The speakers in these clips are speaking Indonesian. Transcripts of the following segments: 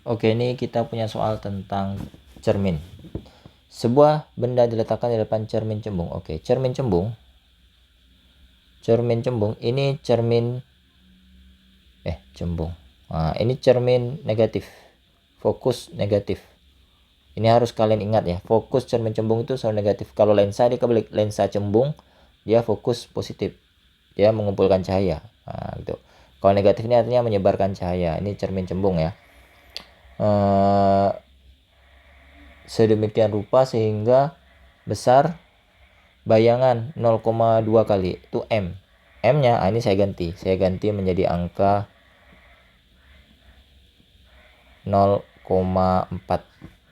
Oke, ini kita punya soal tentang cermin. Sebuah benda diletakkan di depan cermin cembung. Oke, cermin cembung. Cermin cembung ini cermin cembung. Nah, ini cermin negatif. Fokus negatif. Ini harus kalian ingat ya. Fokus cermin cembung itu selalu negatif. Kalau lensa dia kebalik, lensa cembung dia fokus positif. Dia mengumpulkan cahaya. Nah, gitu. Kalau negatif ini artinya menyebarkan cahaya. Ini cermin cembung ya. Sedemikian rupa sehingga besar bayangan 0,2 kali itu M. M nya ini saya ganti menjadi angka 0,4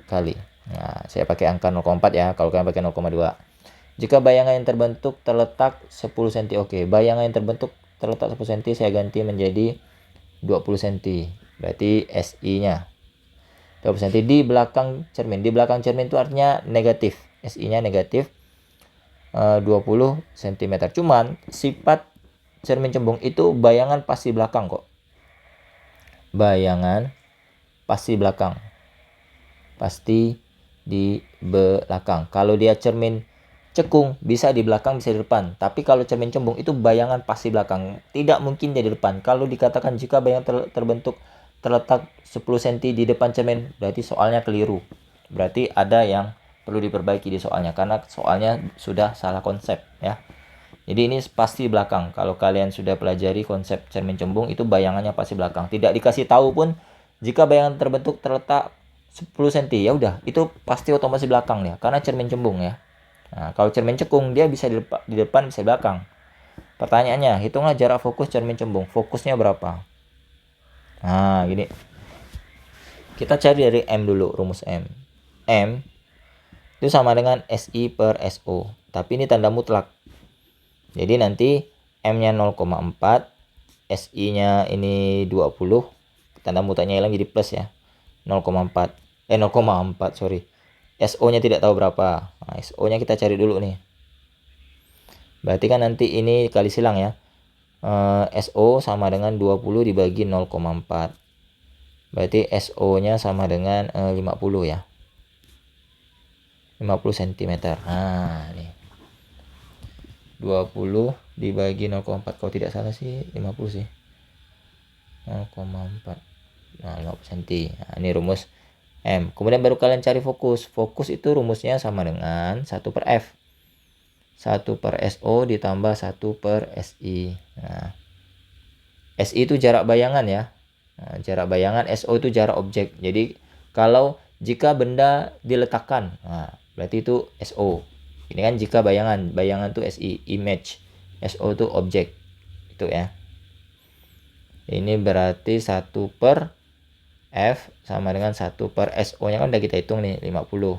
kali. Nah, saya pakai angka 0,4 ya, kalau kalian pakai 0,2. Jika bayangan yang terbentuk terletak 10 cm. Oke, bayangan yang terbentuk terletak 10 cm saya ganti menjadi 20 cm. Berarti SI-nya 20 cm di belakang cermin. Di belakang cermin itu artinya negatif. SI-nya negatif 20 cm. Cuman sifat cermin cembung itu bayangan pasti belakang kok. Bayangan pasti belakang. Pasti di belakang. Kalau dia cermin cekung bisa di belakang bisa di depan. Tapi kalau cermin cembung itu bayangan pasti belakang. Tidak mungkin dia di depan. Kalau dikatakan jika bayangan terbentuk terletak 10 cm di depan cermin, berarti soalnya keliru. Berarti ada yang perlu diperbaiki di soalnya karena soalnya sudah salah konsep ya. Jadi ini pasti belakang. Kalau kalian sudah pelajari konsep cermin cembung itu bayangannya pasti belakang. Tidak dikasih tahu pun jika bayangan terbentuk terletak 10 cm ya udah itu pasti otomatis belakang ya karena cermin cembung ya. Nah, kalau cermin cekung dia bisa di depan bisa di belakang. Pertanyaannya, hitunglah jarak fokus cermin cembung. Fokusnya berapa? Nah, gini. Kita cari dari M dulu, rumus M. M itu sama dengan SI per SO. Tapi ini tanda mutlak. Jadi nanti M-nya 0,4, SI-nya ini 20. Tanda mutlaknya hilang jadi plus ya. 0,4. 0,4, sorry. SO-nya tidak tahu berapa. Nah, SO-nya kita cari dulu nih. Berarti kan nanti ini kali silang ya. SO sama dengan 20 dibagi 0,4. Berarti SO-nya sama dengan 50 ya. 50 cm. Nah, nih. 20 dibagi 0,4. Kalau tidak salah sih 50 sih. 0,4. Nah, 50 cm. Nah, ini rumus M. Kemudian baru kalian cari fokus. Fokus itu rumusnya sama dengan 1 per F. 1 per SO ditambah 1 per SI. Nah, SI itu jarak bayangan ya. Nah, jarak bayangan, SO itu jarak objek. Jadi kalau jika benda diletakkan, nah, berarti itu SO. Ini kan jika bayangan itu SI, image. SO itu objek. Itu ya. Ini berarti 1 per F sama dengan 1 per SO-nya kan udah kita hitung nih, 50.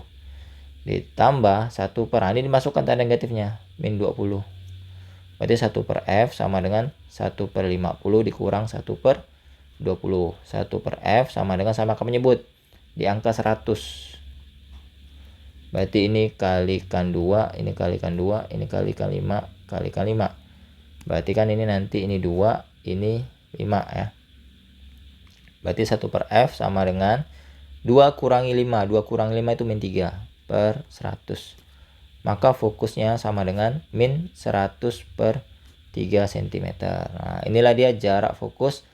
Ditambah 1 per, ini dimasukkan tanda negatifnya, min 20. Berarti 1 per F sama dengan 1 per 50 dikurang 1 per 20. 1 per F sama dengan, sama kami menyebut di angka 100. Berarti ini kalikan 2, ini kalikan 2, ini kalikan 5, kalikan 5. Berarti kan ini nanti ini 2, ini 5 ya. Berarti 1 per F sama dengan 2 kurangi 5. 2 kurangi 5 itu min 3 per 100. Maka fokusnya sama dengan min 100 per 3 cm. Nah, inilah dia jarak fokus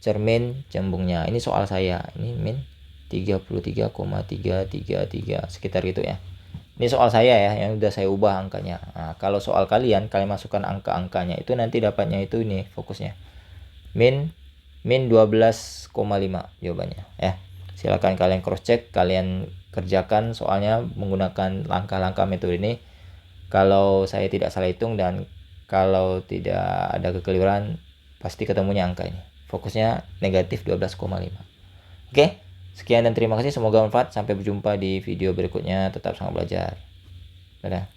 cermin cembungnya. Ini soal saya. Ini min 33,333 sekitar gitu ya. Ini soal saya ya, yang udah saya ubah angkanya. Nah, kalau soal kalian masukkan angka-angkanya itu nanti dapatnya itu ini fokusnya. Min 12,5 jawabannya ya. Silakan kalian cross check, kalian kerjakan soalnya menggunakan langkah-langkah metode ini. Kalau saya tidak salah hitung dan kalau tidak ada kekeliruan pasti ketemunya angka ini. Fokusnya negatif 12,5. Oke, sekian dan terima kasih, semoga bermanfaat. Sampai berjumpa di video berikutnya. Tetap semangat belajar. Dadah.